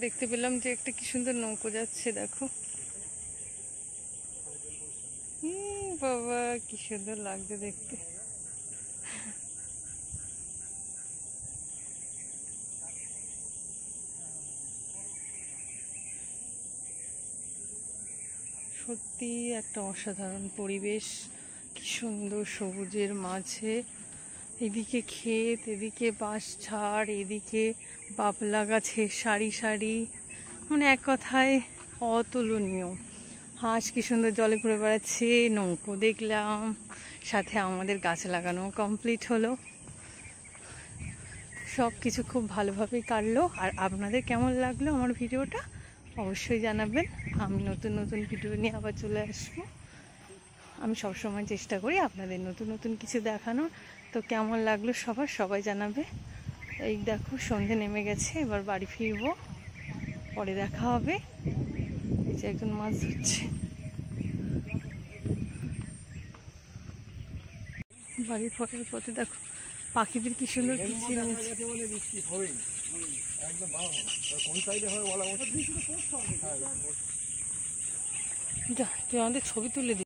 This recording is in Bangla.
দেখতে পেলাম যে একটা কি সুন্দর নৌকো যাচ্ছে, দেখো বাবা কি সুন্দর লাগছে দেখতে। সত্যি একটা অসাধারণ পরিবেশ, কি সুন্দর সবুজের মাঝে, এদিকে ক্ষেত, এদিকে বাঁশ ঝাড়, এদিকে বাবলা গাছের সারি সারি, মানে এক কথায় অতুলনীয়। হাঁস কি সুন্দর জলে ঘুরে বেড়াচ্ছে, নৌকো দেখলাম, সাথে আমাদের গাছ লাগানো কমপ্লিট হলো। সব কিছু খুব ভালোভাবেই কাটলো। আর আপনাদের কেমন লাগলো আমার ভিডিওটা অবশ্যই জানাবেন। আমি নতুন নতুন ভিডিও নিয়ে আবার চলে আসবো। আমি সবসময় চেষ্টা করি আপনাদের নতুন নতুন কিছু দেখানোর। তো কেমন লাগলো সবাই জানাবে। এই দেখো সন্ধে নেমে গেছে, এবার বাড়ি ফিরবো, পরে দেখা হবে। এই যে একজন মাছ ধরছে। বাড়ির পরের পথে দেখো পাখিদের কি সুন্দর কিচির মিচির। যা তুই আমাদের ছবি তুলে দিস।